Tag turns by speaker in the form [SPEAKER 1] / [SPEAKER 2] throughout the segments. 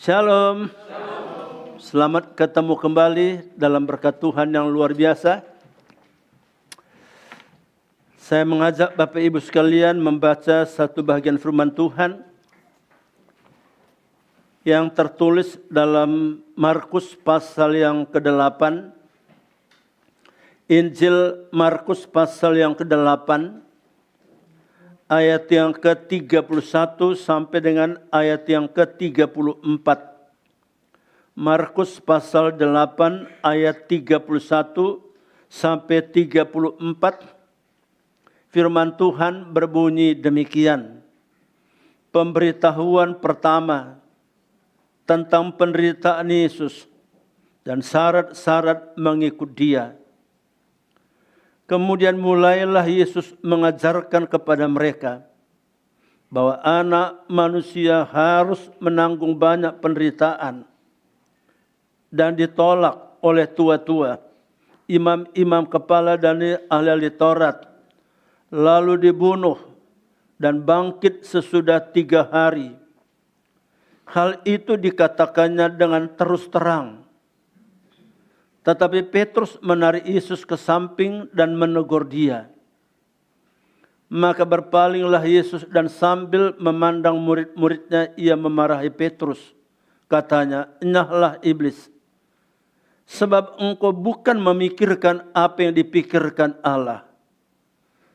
[SPEAKER 1] Shalom. Selamat ketemu kembali dalam berkat Tuhan yang luar biasa. Saya mengajak Bapak Ibu sekalian membaca satu bagian firman Tuhan yang tertulis dalam Markus pasal yang ke-8. Injil Markus pasal yang ke-8 ayat yang ke-31 sampai dengan ayat yang ke-34. Markus pasal 8 ayat 31 sampai 34. Firman Tuhan berbunyi demikian. Pemberitahuan pertama tentang penderitaan Yesus dan syarat-syarat mengikut Dia. Kemudian mulailah Yesus mengajarkan kepada mereka bahwa anak manusia harus menanggung banyak penderitaan dan ditolak oleh tua-tua, imam-imam kepala dan ahli Taurat, lalu dibunuh dan bangkit sesudah 3 hari. Hal itu dikatakannya dengan terus terang. Tetapi Petrus menarik Yesus ke samping dan menegur dia. Maka berpalinglah Yesus dan sambil memandang murid-muridnya ia memarahi Petrus. Katanya, "Enyahlah iblis, sebab engkau bukan memikirkan apa yang dipikirkan Allah,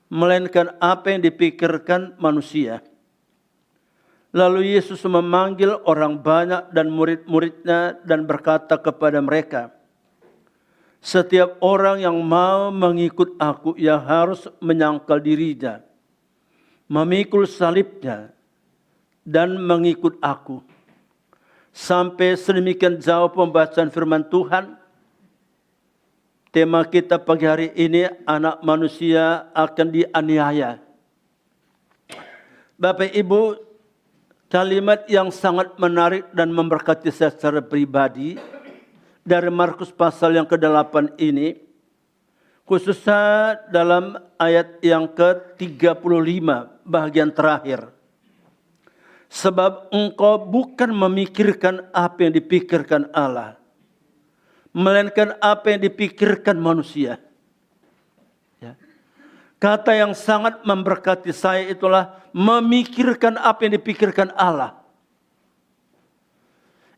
[SPEAKER 1] melainkan apa yang dipikirkan manusia." Lalu Yesus memanggil orang banyak dan murid-muridnya dan berkata kepada mereka, "Setiap orang yang mau mengikut aku, ia harus menyangkal dirinya, memikul salibnya, dan mengikut aku." Sampai sedemikian jauh pembacaan firman Tuhan. Tema kita pagi hari ini, anak manusia akan dianiaya. Bapak Ibu, kalimat yang sangat menarik dan memberkati saya secara pribadi dari Markus pasal yang ke-8 ini, khususnya dalam ayat yang ke-35 bagian terakhir. Sebab engkau bukan memikirkan apa yang dipikirkan Allah, melainkan apa yang dipikirkan manusia. Ya. Kata yang sangat memberkati saya itulah memikirkan apa yang dipikirkan Allah.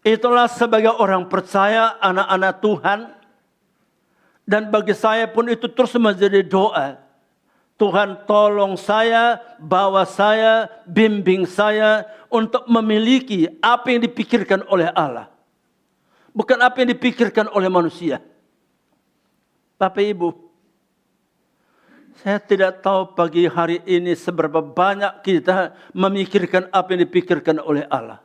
[SPEAKER 1] Itulah sebagai orang percaya, anak-anak Tuhan. Dan bagi saya pun itu terus menjadi doa. Tuhan tolong saya, bawa saya, bimbing saya untuk memiliki apa yang dipikirkan oleh Allah. Bukan apa yang dipikirkan oleh manusia. Bapak Ibu, saya tidak tahu pagi hari ini seberapa banyak kita memikirkan apa yang dipikirkan oleh Allah.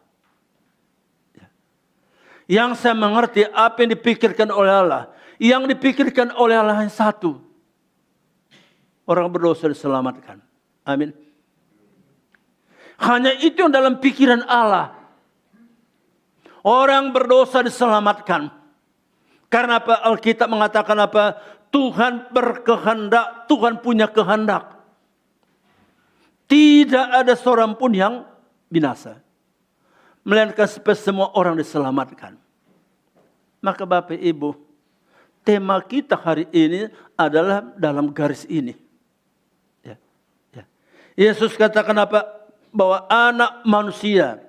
[SPEAKER 1] Yang saya mengerti apa yang dipikirkan oleh Allah. Yang dipikirkan oleh Allah yang satu. Orang berdosa diselamatkan. Amin. Hanya itu yang dalam pikiran Allah. Orang berdosa diselamatkan. Karena apa? Alkitab mengatakan apa? Tuhan berkehendak. Tuhan punya kehendak. Tidak ada seorang pun yang binasa, melainkan supaya semua orang diselamatkan. Maka Bapak Ibu, tema kita hari ini adalah dalam garis ini. Ya, ya. Yesus katakan apa? Bahwa anak manusia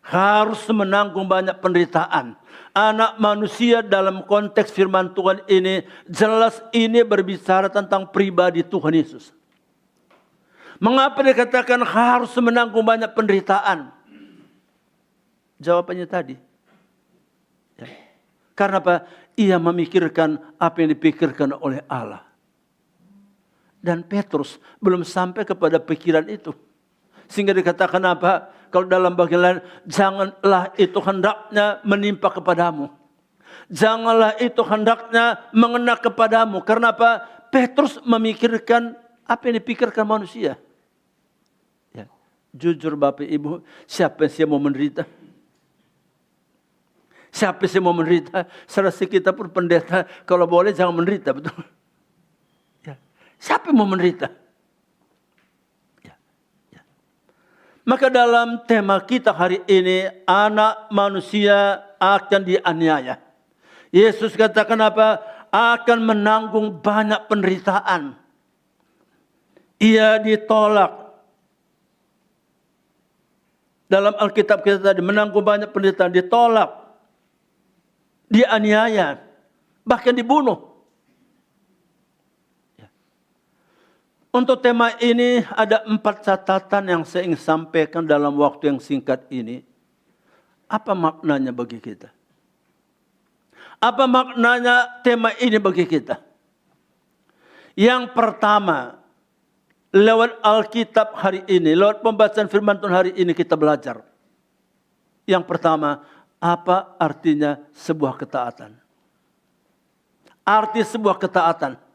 [SPEAKER 1] harus menanggung banyak penderitaan. Anak manusia dalam konteks firman Tuhan ini, jelas ini berbicara tentang pribadi Tuhan Yesus. Mengapa dikatakan harus menanggung banyak penderitaan? Jawabannya tadi. Ya. Karena apa? Ia memikirkan apa yang dipikirkan oleh Allah. Dan Petrus belum sampai kepada pikiran itu. Sehingga dikatakan apa? Kalau dalam bagian lain, janganlah itu hendaknya menimpa kepadamu. Janganlah itu hendaknya mengena kepadamu. Karena apa? Petrus memikirkan apa yang dipikirkan manusia. Ya. Jujur Bapak Ibu, siapa yang mau menderita? Siapa sih mau menderita? Serasa kita pun pendeta, kalau boleh jangan menderita, betul? Ya. Siapa yang mau menderita? Ya. Ya. Maka dalam tema kita hari ini, anak manusia akan dianiaya. Yesus katakan apa? Akan menanggung banyak penderitaan. Ia ditolak. Dalam Alkitab kita tadi, menanggung banyak penderitaan, ditolak, dianiaya, bahkan dibunuh. Untuk tema ini ada 4 catatan yang saya ingin sampaikan dalam waktu yang singkat ini. Apa maknanya bagi kita? Apa maknanya tema ini bagi kita? Yang pertama, lewat Alkitab hari ini, lewat pembacaan firman Tuhan hari ini kita belajar. Yang pertama, apa artinya sebuah ketaatan? Arti sebuah ketaatan.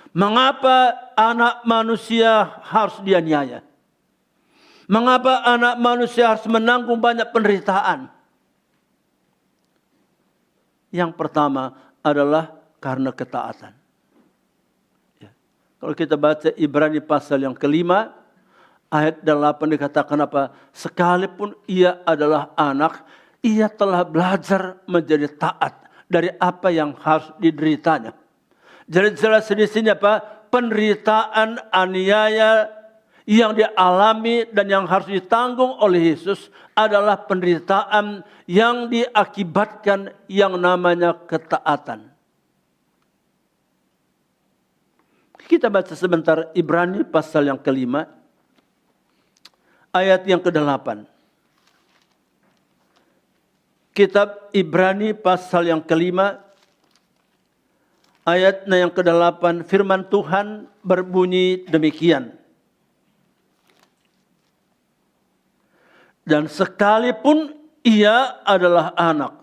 [SPEAKER 1] Mengapa anak manusia harus dianiaya? Mengapa anak manusia harus menanggung banyak penderitaan? Yang pertama adalah karena ketaatan. Ya. Kalau kita baca Ibrani pasal yang kelima, ayat 8 dikatakan apa? Sekalipun ia adalah anak, ia telah belajar menjadi taat dari apa yang harus dideritanya. Jadi jelas di sini apa? Penderitaan aniaya yang dialami dan yang harus ditanggung oleh Yesus adalah penderitaan yang diakibatkan yang namanya ketaatan. Kita baca sebentar Ibrani pasal yang kelima, ayat yang ke-8. Kitab Ibrani pasal yang kelima, ayatnya yang ke-8, firman Tuhan berbunyi demikian. Dan sekalipun ia adalah anak,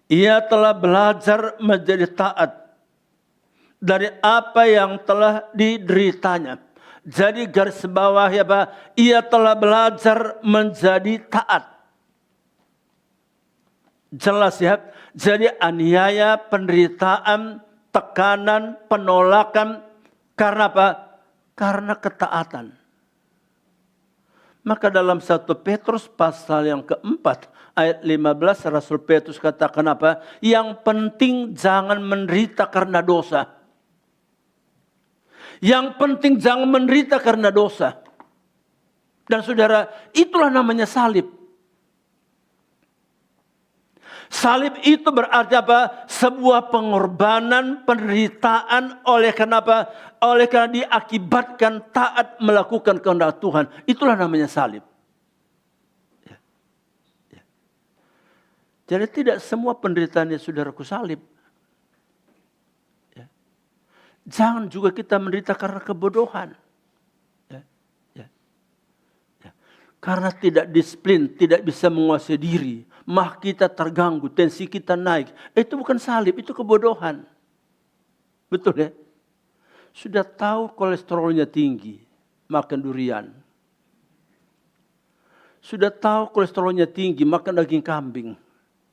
[SPEAKER 1] ia telah belajar menjadi taat dari apa yang telah dideritanya. Jadi garis bawah ya Pak, ia telah belajar menjadi taat. Jelas ya. Jadi aniaya, penderitaan, tekanan, penolakan. Karena apa? Karena ketaatan. Maka dalam 1 Petrus pasal yang keempat, ayat 15, Rasul Petrus katakan apa? Yang penting jangan menderita karena dosa. Yang penting jangan menderita karena dosa. Dan saudara, itulah namanya salib. Salib itu berarti apa? Sebuah pengorbanan, penderitaan oleh kenapa? Oleh karena diakibatkan taat melakukan kehendak Tuhan. Itulah namanya salib. Ya. Ya. Jadi tidak semua penderitaannya saudaraku salib. Ya. Jangan juga kita menderita karena kebodohan. Ya. Ya. Ya. Karena tidak disiplin, tidak bisa menguasai diri. Mah kita terganggu, tensi kita naik. Itu bukan salib, itu kebodohan. Betul ya? Sudah tahu kolesterolnya tinggi, makan durian. Sudah tahu kolesterolnya tinggi, makan daging kambing.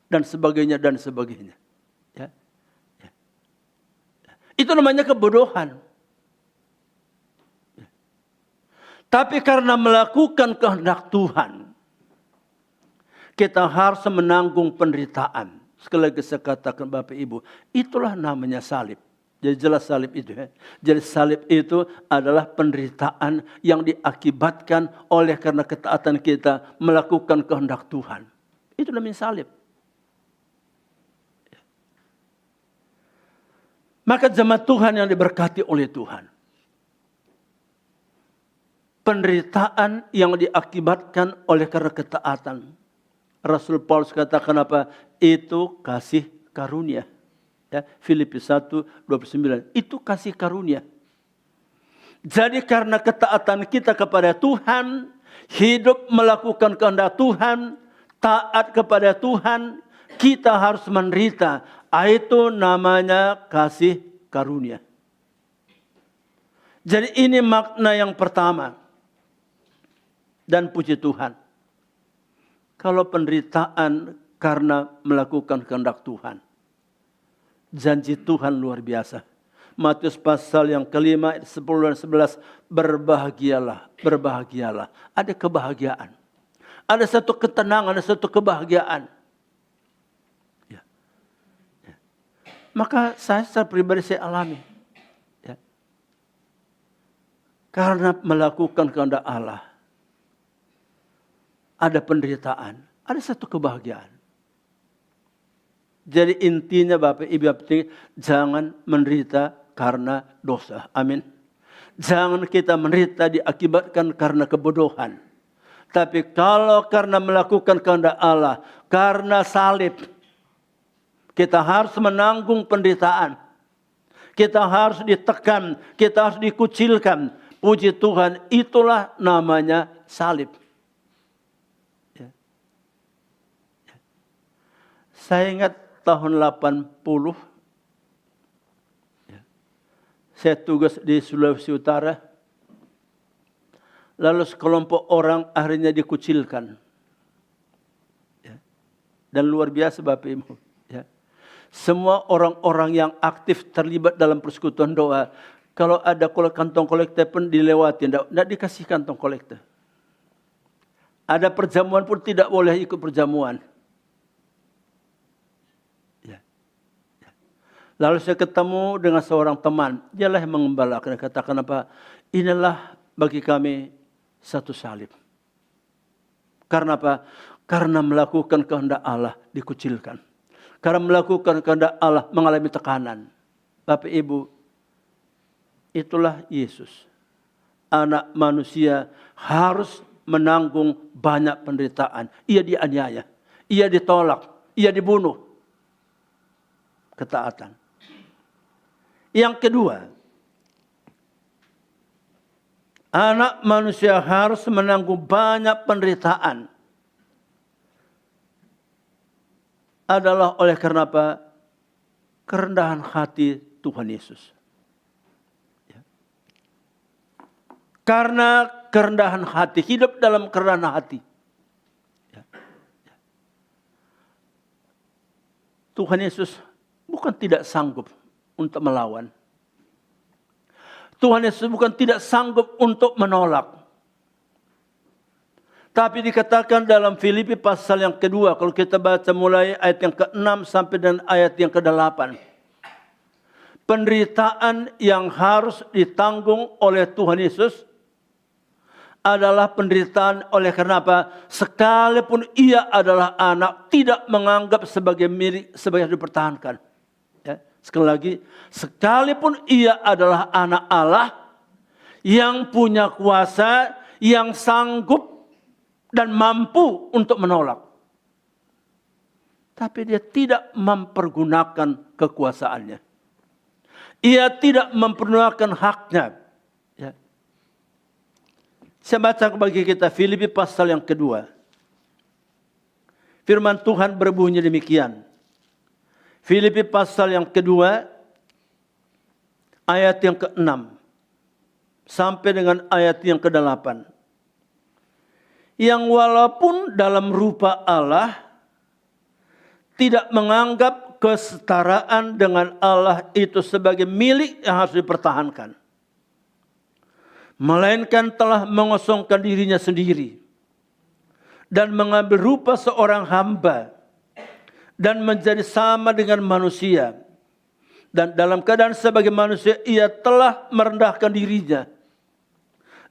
[SPEAKER 1] Dan sebagainya, dan sebagainya. Ya? Ya. Itu namanya kebodohan. Ya. Tapi karena melakukan kehendak Tuhan, kita harus menanggung penderitaan. Sekali lagi saya katakan Bapak Ibu, itulah namanya salib. Jadi jelas salib itu ya. Jadi salib itu adalah penderitaan yang diakibatkan oleh karena ketaatan kita melakukan kehendak Tuhan. Itu namanya salib. Maka jemaat Tuhan yang diberkati oleh Tuhan. Penderitaan yang diakibatkan oleh karena ketaatan. Rasul Paulus katakan apa? Itu kasih karunia. Ya, Filipi 1:29. Itu kasih karunia. Jadi karena ketaatan kita kepada Tuhan, hidup melakukan kehendak Tuhan, taat kepada Tuhan, kita harus menderita. Itu namanya kasih karunia. Jadi ini makna yang pertama. Dan puji Tuhan. Kalau penderitaan karena melakukan kehendak Tuhan. Janji Tuhan luar biasa. Matius pasal yang kelima, 10 dan 11. Berbahagialah, berbahagialah. Ada kebahagiaan. Ada satu ketenangan, ada satu kebahagiaan. Ya. Ya. Maka saya secara pribadi saya alami. Ya. Karena melakukan kehendak Allah. Ada penderitaan, ada satu kebahagiaan. Jadi intinya Bapak Ibu penting, jangan menderita karena dosa. Amin. Jangan kita menderita diakibatkan karena kebodohan. Tapi kalau karena melakukan kehendak Allah, karena salib, kita harus menanggung penderitaan. Kita harus ditekan, kita harus dikucilkan. Puji Tuhan, itulah namanya salib. Ya. Ya. Saya ingat tahun 80, ya, saya tugas di Sulawesi Utara. Lalu sekelompok orang akhirnya dikucilkan. Ya. Dan luar biasa Bapak Ibu. Ya. Semua orang-orang yang aktif terlibat dalam persekutuan doa, kalau ada kantong kolektor pun dilewati, tidak dikasih kantong kolektor. Ada perjamuan pun tidak boleh ikut perjamuan. Ya. Ya. Lalu saya ketemu dengan seorang teman, dialah yang mengembalakan, katakan apa? Inilah bagi kami satu salib. Karena apa? Karena melakukan kehendak Allah dikucilkan. Karena melakukan kehendak Allah mengalami tekanan. Bapak Ibu, itulah Yesus. Anak manusia harus menanggung banyak penderitaan. Ia dianiaya, ia ditolak, ia dibunuh. Ketaatan. Yang kedua, anak manusia harus menanggung banyak penderitaan. Adalah oleh karena apa? Kerendahan hati Tuhan Yesus. Ya. Karena kerendahan hati, hidup dalam kerendahan hati. Ya. Ya. Tuhan Yesus bukan tidak sanggup untuk melawan. Tuhan Yesus bukan tidak sanggup untuk menolak. Tapi dikatakan dalam Filipi pasal yang kedua, kalau kita baca mulai ayat yang ke-6 sampai dengan ayat yang ke-8. Penderitaan yang harus ditanggung oleh Tuhan Yesus adalah penderitaan oleh karena apa? Sekalipun ia adalah anak, tidak menganggap sebagai milik, sebagai dipertahankan. Ya. Sekali lagi, sekalipun ia adalah anak Allah yang punya kuasa, yang sanggup dan mampu untuk menolak. Tapi dia tidak mempergunakan kekuasaannya. Ia tidak mempergunakan haknya. Ya. Saya baca bagi kita Filipi pasal yang kedua. Firman Tuhan berbunyi demikian. Filipi pasal yang kedua, ayat yang ke-6 sampai dengan ayat yang ke-8. Yang walaupun dalam rupa Allah tidak menganggap kesetaraan dengan Allah itu sebagai milik yang harus dipertahankan. Melainkan telah mengosongkan dirinya sendiri. Dan mengambil rupa seorang hamba. Dan menjadi sama dengan manusia. Dan dalam keadaan sebagai manusia ia telah merendahkan dirinya.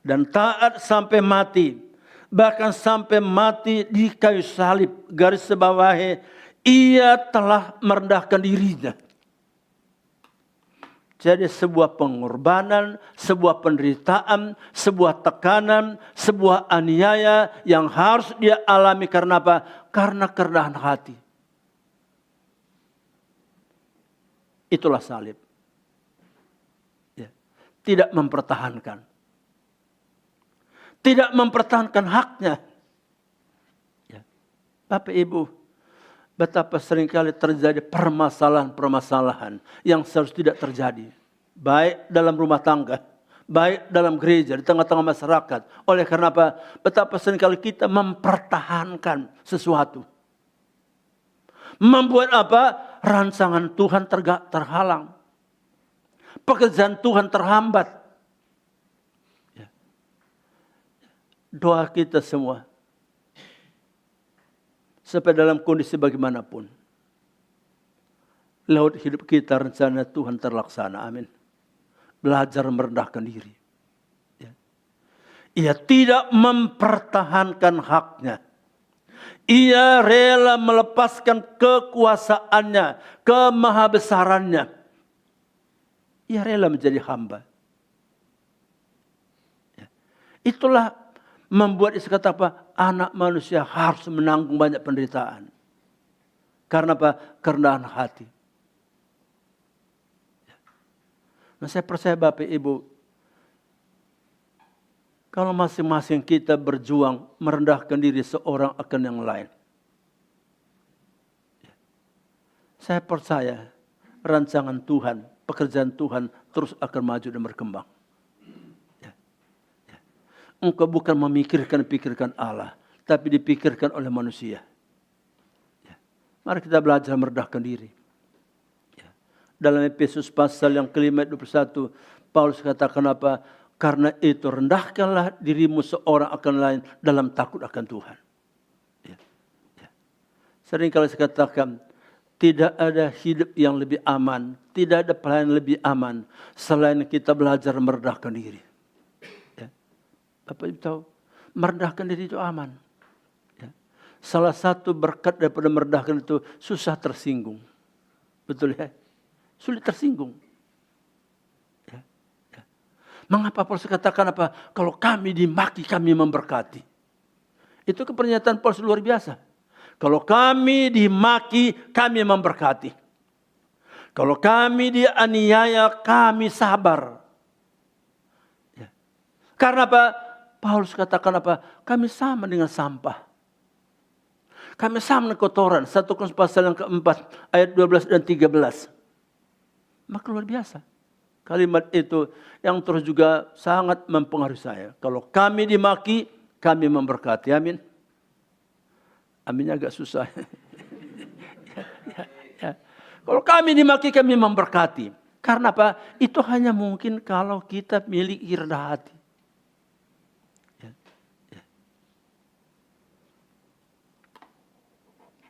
[SPEAKER 1] Dan taat sampai mati. Bahkan sampai mati di kayu salib. Garis bawahnya, ia telah merendahkan dirinya. Jadi sebuah pengorbanan, sebuah penderitaan, sebuah tekanan, sebuah aniaya yang harus dia alami karena apa? Karena kerendahan hati. Itulah salib. Ya. Tidak mempertahankan. Tidak mempertahankan haknya. Ya. Bapak Ibu, betapa seringkali terjadi permasalahan-permasalahan yang seharusnya tidak terjadi. Baik dalam rumah tangga, baik dalam gereja, di tengah-tengah masyarakat. Oleh karena apa? Betapa seringkali kita mempertahankan sesuatu. Membuat apa? Rancangan Tuhan terhalang. Pekerjaan Tuhan terhambat. Ya. Doa kita semua. Sampai dalam kondisi bagaimanapun. Laut hidup kita rencana Tuhan terlaksana. Amin. Belajar merendahkan diri. Ya. Ia tidak mempertahankan haknya. Ia rela melepaskan kekuasaannya, kemahabesarannya. Ia rela menjadi hamba. Ya. Itulah membuat Yesus kata apa? Anak manusia harus menanggung banyak penderitaan. Karena apa? Kerendahan hati. Nah, saya percaya Bapak Ibu, kalau masing-masing kita berjuang merendahkan diri seorang akan yang lain. Saya percaya rancangan Tuhan, pekerjaan Tuhan terus akan maju dan berkembang. Engkau bukan memikirkan Allah, tapi dipikirkan oleh manusia. Mari kita belajar merendahkan diri. Dalam Efesus pasal yang kelima 21, Paulus katakan apa? Karena itu rendahkanlah dirimu seorang akan lain dalam takut akan Tuhan. Sering kali saya katakan, tidak ada hidup yang lebih aman, tidak ada pelayanan lebih aman selain kita belajar merendahkan diri. Bapak Ibu tahu, merendahkan diri itu aman. Salah satu berkat daripada merendahkan itu susah tersinggung. Betul ya? Sulit tersinggung. Mengapa Paulus katakan apa? Kalau kami dimaki, kami memberkati. Itu pernyataan Paulus luar biasa. Kalau kami dimaki, kami memberkati. Kalau kami dianiaya, kami sabar. Karena apa? Paulus katakan apa? Kami sama dengan sampah. Kami sama dengan kotoran. 1 Korintus pasal yang keempat, ayat 12 dan 13. Maka luar biasa. Kalimat itu yang terus juga sangat mempengaruhi saya. Kalau kami dimaki, kami memberkati. Amin. Aminnya agak susah. Ya. Kalau kami dimaki, kami memberkati. Karena apa? Itu hanya mungkin kalau kita miliki rendah hati.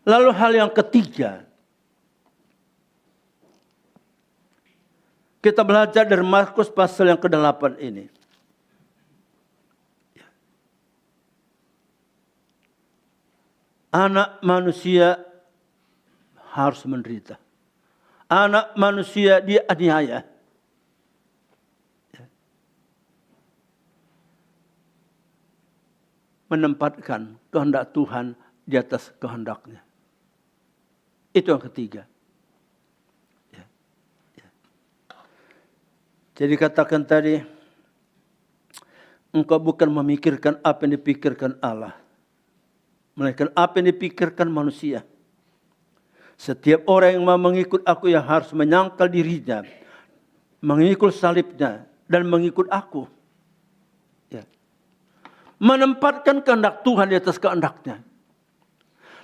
[SPEAKER 1] Lalu hal yang ketiga. Kita belajar dari Markus pasal yang ke-8 ini. Anak manusia harus menderita. Anak manusia dianiaya. Menempatkan kehendak Tuhan di atas kehendaknya. Itu yang ketiga. Jadi katakan tadi, engkau bukan memikirkan apa yang dipikirkan Allah, melainkan apa yang dipikirkan manusia. Setiap orang yang mau mengikut aku yang harus menyangkal dirinya, mengikut salibnya, dan mengikut aku. Menempatkan kehendak Tuhan di atas kehendaknya.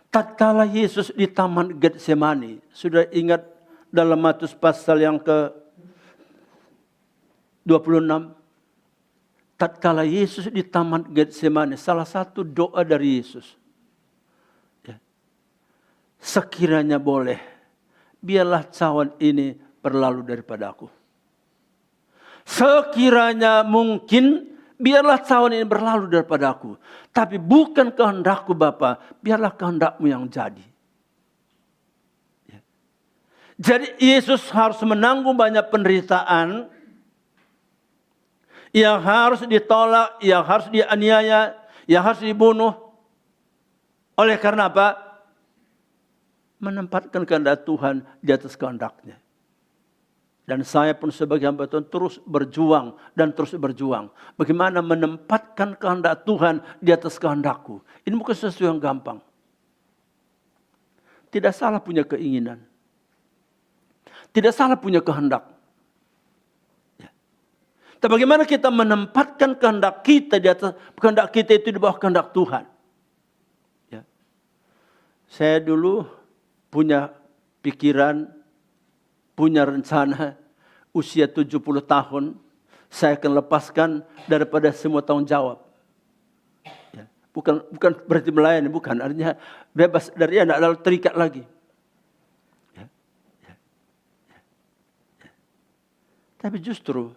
[SPEAKER 1] Tatkala Yesus di Taman Getsemani, sudah ingat dalam Matius pasal yang ke-26, tatkala Yesus di Taman Getsemani, salah satu doa dari Yesus. Sekiranya boleh, biarlah cawan ini berlalu daripada aku. Sekiranya mungkin, biarlah cawan ini berlalu daripada aku. Tapi bukan kehendakku Bapa, biarlah kehendakmu yang jadi. Jadi Yesus harus menanggung banyak penderitaan, yang harus ditolak, yang harus dianiaya, yang harus dibunuh. Oleh karena apa? Menempatkan kehendak Tuhan di atas kehendaknya. Dan saya pun sebagai hamba Tuhan terus berjuang dan terus berjuang. Bagaimana menempatkan kehendak Tuhan di atas kehendakku. Ini bukan sesuatu yang gampang. Tidak salah punya keinginan. Tidak salah punya kehendak. Tapi bagaimana kita menempatkan kehendak kita di atas kehendak kita itu di bawah kehendak Tuhan. Ya. Saya dulu punya pikiran, punya rencana usia 70 tahun, saya akan lepaskan daripada semua tanggung jawab. Ya. Bukan berarti melayani, bukan. Artinya bebas dari anak lalu terikat lagi. Ya. Ya. Ya. Ya. Tapi justru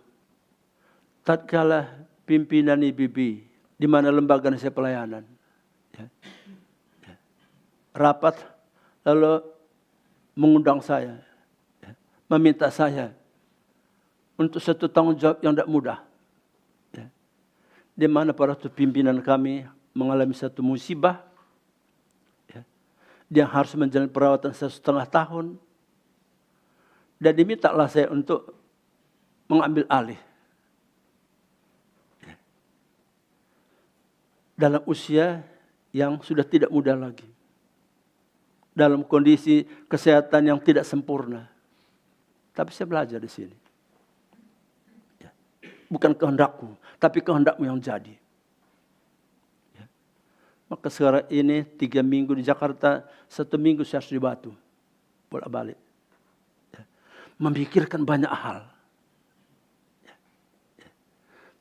[SPEAKER 1] tatkala pimpinan IBB di mana lembaga saya pelayanan, ya, ya, rapat lalu mengundang saya, ya, meminta saya untuk satu tanggung jawab yang tidak mudah, ya, di mana para pimpinan kami mengalami satu musibah, ya, dia harus menjalani perawatan 1,5 tahun, dan dimintalah saya untuk mengambil alih. Dalam usia yang sudah tidak muda lagi. Dalam kondisi kesehatan yang tidak sempurna. Tapi saya belajar di sini. Ya. Bukan kehendakku, tapi kehendakmu yang jadi. Ya. Maka sekarang ini 3 minggu di Jakarta, 1 minggu saya harus di Batu. Bolak-balik. Ya. Memikirkan banyak hal.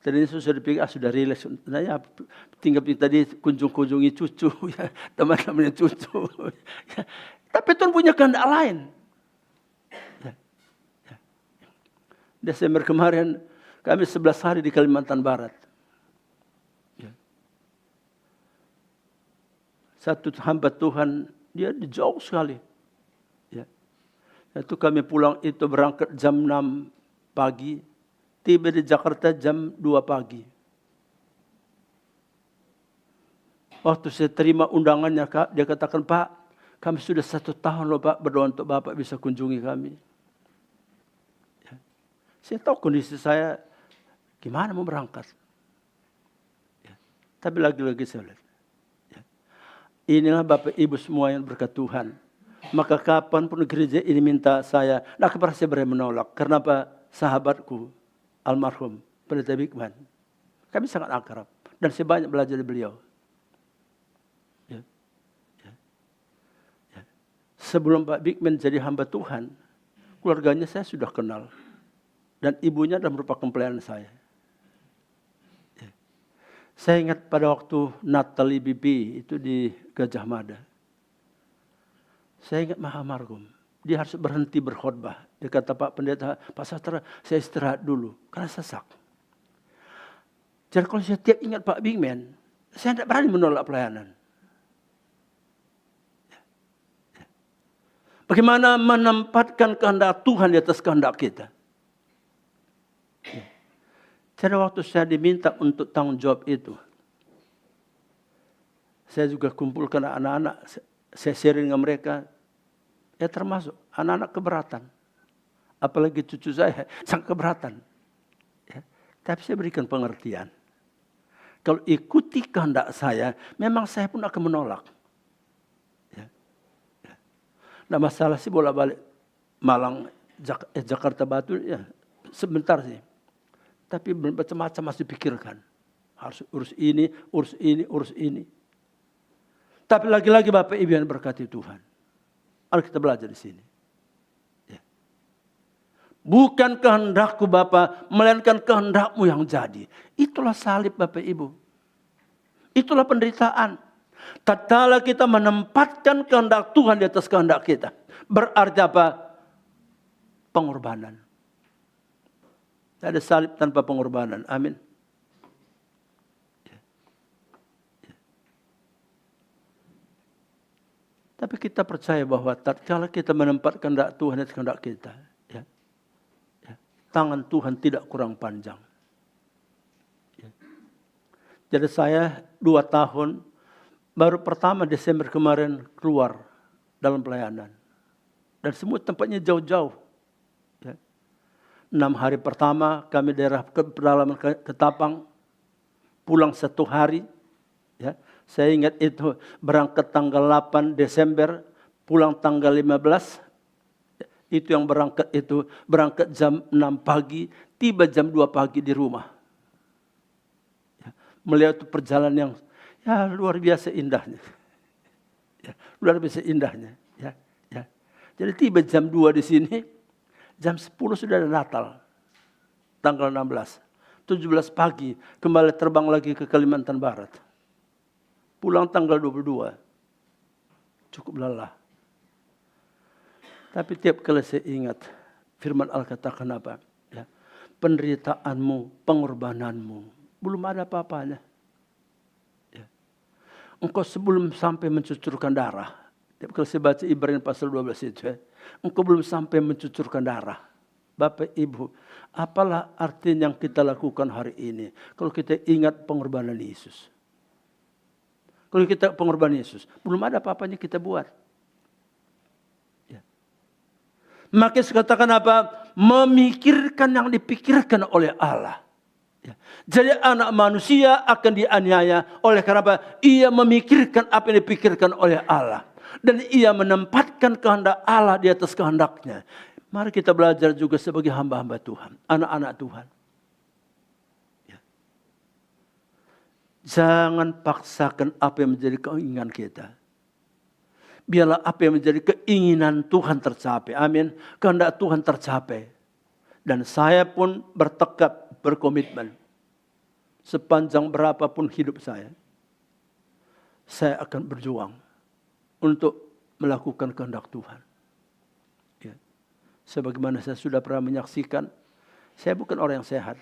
[SPEAKER 1] Tadi sudah dipikir, sudah rileks. Nah ya, tinggal tadi kunjungi cucu, ya, teman-temannya cucu. Ya. Tapi Tuhan punya kehendak lain. Ya. Ya. Desember kemarin kami 11 hari di Kalimantan Barat. Ya. Satu hamba Tuhan, dia jauh sekali. Ya. Itu kami pulang itu berangkat jam 6 pagi. Tiba di Jakarta jam 2 pagi. Waktu saya terima undangannya, Kak, dia katakan, Pak, kami sudah 1 tahun loh Pak berdoa untuk Bapak bisa kunjungi kami. Ya. Saya tahu kondisi saya gimana mau berangkat. Ya. Tapi lagi-lagi saya lihat. Ya. Inilah Bapak Ibu semua yang berkat Tuhan. Maka kapanpun gereja ini minta saya, nah kepada saya berani menolak. Karena apa? Sahabatku, almarhum Pendeta Bigman, kami sangat akrab dan saya banyak belajar dari beliau. Ya. Ya. Ya. Sebelum Pak Bigman jadi hamba Tuhan, keluarganya saya sudah kenal dan ibunya adalah merupakan pelayan saya. Ya. Saya ingat pada waktu Natal IBB itu di Gajah Mada, saya ingat almarhum. Dia harus berhenti berkhotbah. Dia kata, Pak Pendeta, Pak Sastra, saya istirahat dulu. Karena sesak. Jadi kalau saya tiap ingat Pak Bigman, saya tidak berani menolak pelayanan. Bagaimana menempatkan kehendak Tuhan di atas kehendak kita. Jadi waktu saya diminta untuk tanggung jawab itu, saya juga kumpulkan anak-anak, saya sharing dengan mereka. Ya termasuk anak-anak keberatan. Apalagi cucu saya sangat keberatan. Ya. Tapi saya berikan pengertian. Kalau ikuti kehendak saya, memang saya pun akan menolak. Ya. Ya. Nah masalah sih bolak-balik Malang, Jakarta Batu, ya sebentar sih. Tapi macam-macam masih dipikirkan. Harus urus ini, urus ini, urus ini. Tapi lagi-lagi Bapak Ibu yang berkati Tuhan. Harus kita belajar di sini. Ya. Bukan kehendakku Bapa, melainkan kehendakmu yang jadi. Itulah salib Bapak Ibu. Itulah penderitaan. Tatkala kita menempatkan kehendak Tuhan di atas kehendak kita. Berarti apa? Pengorbanan. Tidak ada salib tanpa pengorbanan. Amin. Tapi kita percaya bahwa tatkala kita menempatkan kehendak Tuhan di kehendak kita, ya, ya, tangan Tuhan tidak kurang panjang. Ya. Jadi saya 2 tahun, baru pertama Desember kemarin keluar dalam pelayanan. Dan semua tempatnya jauh-jauh. Ya. 6 hari pertama kami daerah pedalaman Ketapang, pulang 1 hari. Ya. Saya ingat itu berangkat tanggal 8 Desember, pulang tanggal 15. Itu yang berangkat jam 6 pagi, tiba jam 2 pagi di rumah. Ya, melihat itu perjalanan yang ya luar biasa indahnya. Ya, luar biasa indahnya. Ya, ya. Jadi tiba jam 2 di sini, jam 10 sudah ada Natal. tanggal 16. 17 pagi kembali terbang lagi ke Kalimantan Barat. Pulang tanggal 22. Cukup lelah. Tapi tiap kali saya ingat firman Allah katakan apa? Ya, penderitaanmu, pengorbananmu, belum ada apa-apanya. Ya. Engkau sebelum sampai mencucurkan darah. Tiap kali saya baca Ibrani pasal 12 itu. Ya, engkau belum sampai mencucurkan darah. Bapak Ibu, apalah arti yang kita lakukan hari ini. Kalau kita ingat pengorbanan Yesus. Kalau kita pengorbanan Yesus, belum ada apa-apanya kita buat. Maka sekatakan apa? Memikirkan yang dipikirkan oleh Allah. Ya. Jadi anak manusia akan dianiaya oleh karena apa? Ia memikirkan apa yang dipikirkan oleh Allah. Dan ia menempatkan kehendak Allah di atas kehendaknya. Mari kita belajar juga sebagai hamba-hamba Tuhan. Anak-anak Tuhan. Ya. Jangan paksakan apa yang menjadi keinginan kita. Biarlah apa yang menjadi keinginan Tuhan tercapai. Amin. Kehendak Tuhan tercapai. Dan saya pun bertekad, berkomitmen. Sepanjang berapapun hidup saya akan berjuang untuk melakukan kehendak Tuhan. Ya. Sebagaimana saya sudah pernah menyaksikan, saya bukan orang yang sehat.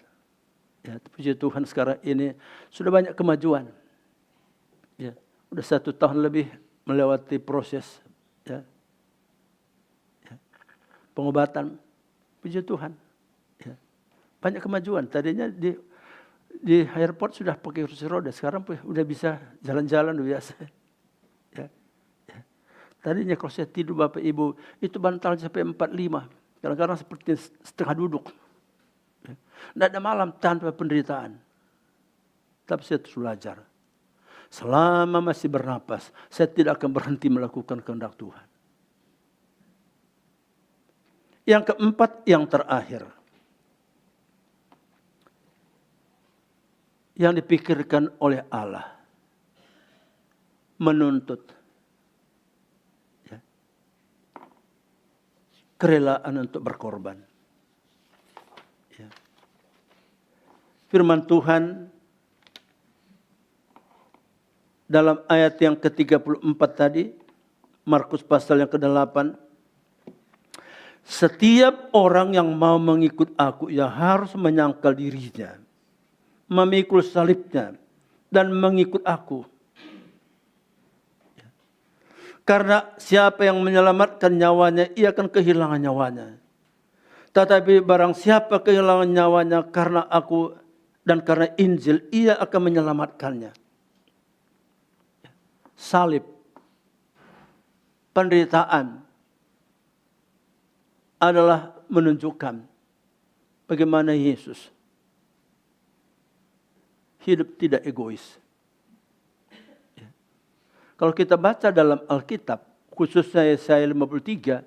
[SPEAKER 1] Ya, puji Tuhan sekarang ini sudah banyak kemajuan. Ya, udah 1 tahun lebih melewati proses ya, pengobatan, puji Tuhan. Ya. Banyak kemajuan. Tadinya di airport sudah pakai kursi roda, sekarang udah bisa jalan-jalan udah biasa. Ya. Ya. Tadinya kalau saya tidur Bapak Ibu, itu bantal sampai 45. Kadang-kadang seperti setengah duduk. Ya. Tidak ada malam tanpa penderitaan. Tapi saya terus belajar. Selama masih bernapas, saya tidak akan berhenti melakukan kehendak Tuhan. Yang keempat, yang terakhir. Yang dipikirkan oleh Allah. Menuntut. Ya. Kerelaan untuk berkorban. Ya. Firman Tuhan dalam ayat yang ke-34 tadi, Markus pasal yang ke-8. Setiap orang yang mau mengikut aku, ia harus menyangkal dirinya, memikul salibnya, dan mengikut aku. Karena siapa yang menyelamatkan nyawanya, ia akan kehilangan nyawanya. Tetapi barang siapa kehilangan nyawanya karena aku dan karena Injil, ia akan menyelamatkannya. Salib, penderitaan adalah menunjukkan bagaimana Yesus hidup tidak egois. Ya. Kalau kita baca dalam Alkitab, khususnya Yesaya 53,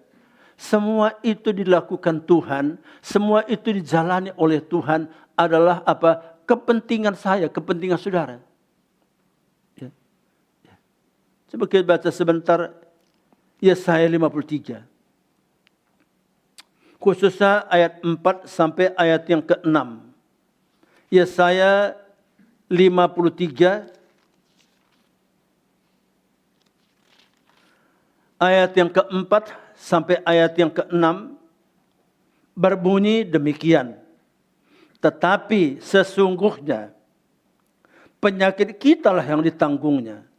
[SPEAKER 1] semua itu dilakukan Tuhan, semua itu dijalani oleh Tuhan adalah apa? Kepentingan saya, kepentingan saudara. Coba kita baca sebentar Yesaya 53. Khususnya ayat 4 sampai ayat yang ke-6. Yesaya 53 ayat yang ke-4 sampai ayat yang ke-6 berbunyi demikian. Tetapi sesungguhnya penyakit kitalah yang ditanggungnya.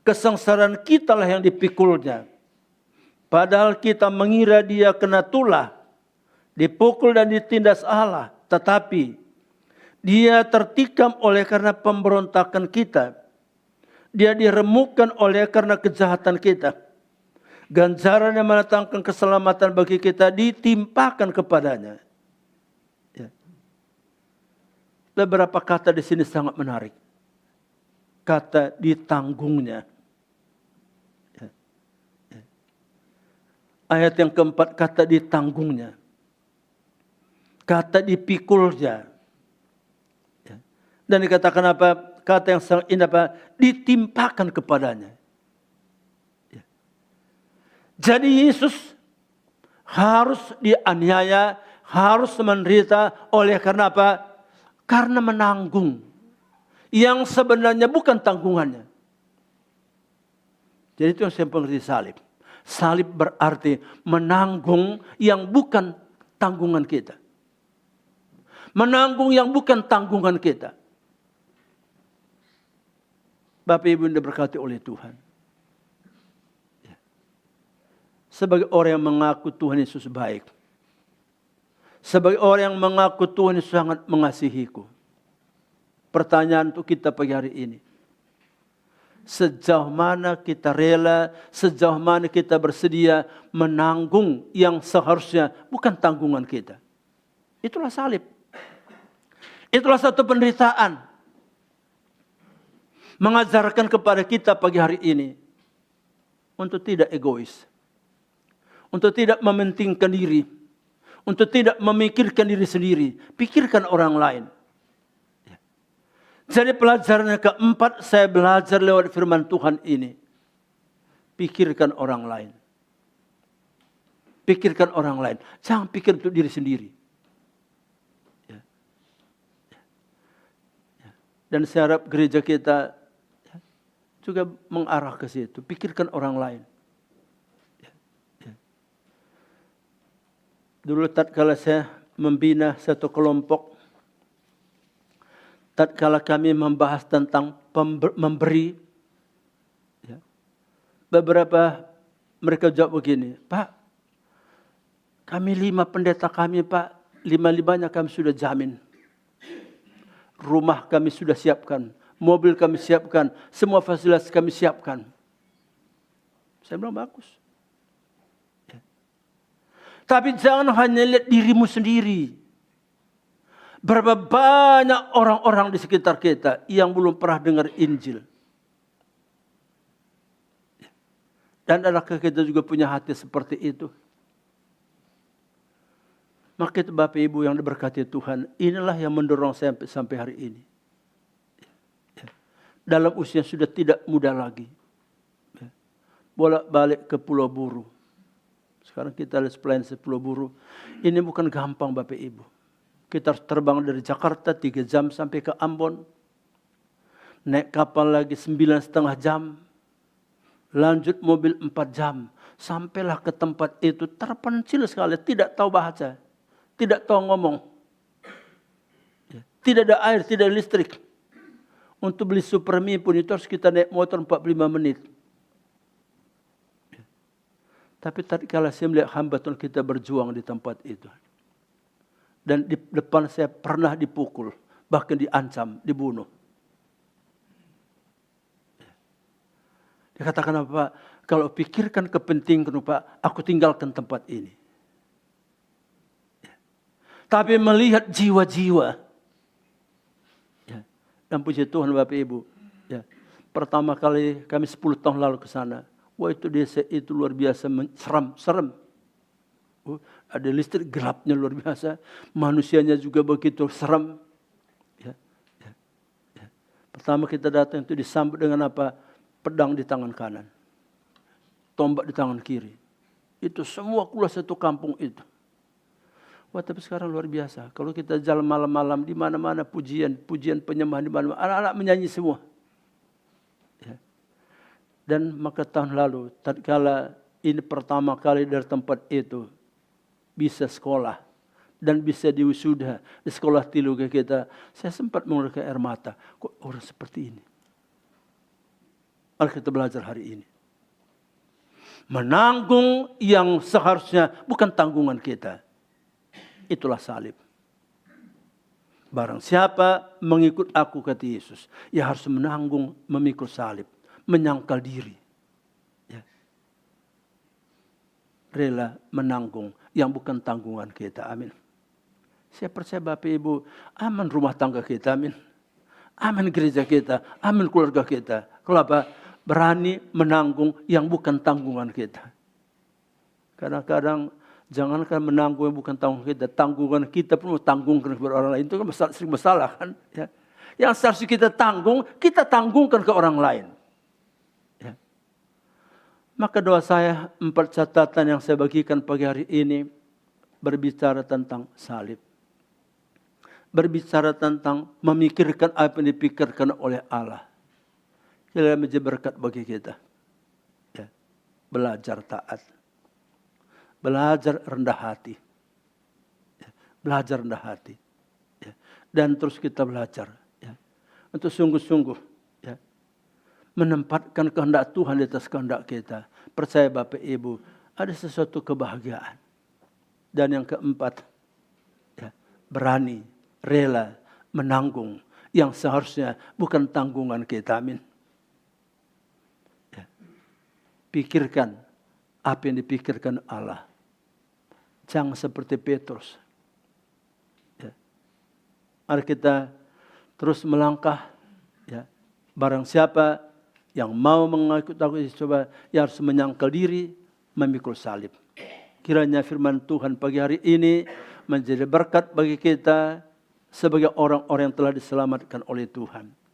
[SPEAKER 1] Kesengsaraan kitalah yang dipikulnya. Padahal kita mengira dia kena tulah, dipukul dan ditindas Allah. Tetapi dia tertikam oleh karena pemberontakan kita. Dia diremukkan oleh karena kejahatan kita. Ganjaran yang mendatangkan keselamatan bagi kita ditimpakan kepadanya. Ya. Beberapa kata di sini sangat menarik. Kata ditanggungnya. Ayat yang keempat, kata ditanggungnya. Kata dipikulnya. Dan dikatakan apa? Kata yang sangat indah apa? Ditimpakan kepadanya. Jadi Yesus harus dianiaya, harus menderita oleh karena apa? Karena menanggung yang sebenarnya bukan tanggungannya. Jadi itu yang saya mengerti salib. Salib berarti menanggung yang bukan tanggungan kita. Menanggung yang bukan tanggungan kita. Bapak Ibu yang diberkati oleh Tuhan. Sebagai orang yang mengaku Tuhan Yesus baik. Sebagai orang yang mengaku Tuhan Yesus sangat mengasihiku. Pertanyaan untuk kita pagi hari ini. Sejauh mana kita rela, sejauh mana kita bersedia menanggung yang seharusnya bukan tanggungan kita. Itulah salib. Itulah satu penderitaan. Mengajarkan kepada kita pagi hari ini untuk tidak egois. Untuk tidak mementingkan diri. Untuk tidak memikirkan diri sendiri. Pikirkan orang lain. Jadi pelajaran yang keempat saya belajar lewat firman Tuhan ini. Pikirkan orang lain. Pikirkan orang lain. Jangan pikir untuk diri sendiri. Dan saya harap gereja kita juga mengarah ke situ. Pikirkan orang lain. Dulu tatkala saya membina satu kelompok, tatkala kami membahas tentang memberi, beberapa mereka jawab begini, Pak, kami 5 pendeta kami Pak, 5-5-nya kami sudah jamin. Rumah kami sudah siapkan, mobil kami siapkan, semua fasilitas kami siapkan. Saya bilang bagus. Tapi jangan hanya lihat dirimu sendiri. Berapa banyak orang-orang di sekitar kita yang belum pernah dengar Injil. Dan adakah kita juga punya hati seperti itu? Maka itu Bapak Ibu yang diberkati Tuhan, inilah yang mendorong saya sampai hari ini. Dalam usia sudah tidak muda lagi. Bolak-balik ke Pulau Buru. Sekarang kita lihat pelayan di Pulau Buru. Ini bukan gampang Bapak Ibu. Kita harus terbang dari Jakarta 3 jam sampai ke Ambon. Naik kapal lagi 9,5 jam. Lanjut mobil 4 jam. Sampailah ke tempat itu terpencil sekali. Tidak tahu bahasa. Tidak tahu ngomong. Tidak ada air, tidak ada listrik. Untuk beli Supermi pun itu harus kita naik motor 45 menit. Tapi tatkala saya melihat hamba Tuhan kita berjuang di tempat itu. Dan di depan saya pernah dipukul. Bahkan diancam, dibunuh. Dia katakan apa? Kalau pikirkan kepentingan Pak, aku tinggalkan tempat ini. Tapi melihat jiwa-jiwa. Dan puji Tuhan Bapak Ibu. Pertama kali kami 10 tahun lalu ke sana. Wah itu desa itu luar biasa, serem. Ada listrik gelapnya luar biasa. Manusianya juga begitu serem. Pertama kita datang itu disambut dengan apa? Pedang di tangan kanan. Tombak di tangan kiri. Itu semua keluar satu kampung itu. Wah tapi sekarang luar biasa. Kalau kita jalan malam-malam di mana-mana pujian penyembahan di mana-mana. Anak-anak menyanyi semua. Dan maka tahun lalu, tatkala ini pertama kali dari tempat itu bisa sekolah dan bisa diwisuda di sekolah teologi kita, saya sempat mengeluarkan air mata. Kok orang seperti ini? Mari kita belajar hari ini. Menanggung yang seharusnya bukan tanggungan kita. Itulah salib. Barang siapa mengikut aku, kata Yesus, ia harus menanggung, memikul salib. Menyangkal diri. Rela menanggung yang bukan tanggungan kita. Amin. Saya percaya Bapak Ibu, aman rumah tangga kita. Amin. Amin gereja kita. Amin keluarga kita. Kalau apa? Berani menanggung yang bukan tanggungan kita. Kadang-kadang jangankan menanggung yang bukan tanggungan kita. Tanggungan kita pun tanggungkan kepada orang lain. Itu kan sering masalah kan. Yang seharusnya kita tanggung, kita tanggungkan ke orang lain. Maka doa saya 4 catatan yang saya bagikan pagi hari ini. berbicara tentang salib. Berbicara tentang memikirkan apa yang dipikirkan oleh Allah. Kiranya menjadi berkat bagi kita. Ya. Belajar taat. Belajar rendah hati. Ya. Belajar rendah hati. Ya. Dan terus kita belajar. Ya. Untuk sungguh-sungguh. Ya. Menempatkan kehendak Tuhan di atas kehendak kita. Percaya Bapak Ibu. Ada sesuatu kebahagiaan. Dan yang keempat. Ya. Berani. Rela. Menanggung. Yang seharusnya bukan tanggungan kita. Amin. Pikirkan apa yang dipikirkan Allah. Jangan seperti Petrus. Ya. Mari kita terus melangkah. Ya. Barang siapa yang mau mengikut aku, coba ya harus menyangkal diri, memikul salib. Kiranya firman Tuhan pagi hari ini menjadi berkat bagi kita sebagai orang-orang yang telah diselamatkan oleh Tuhan.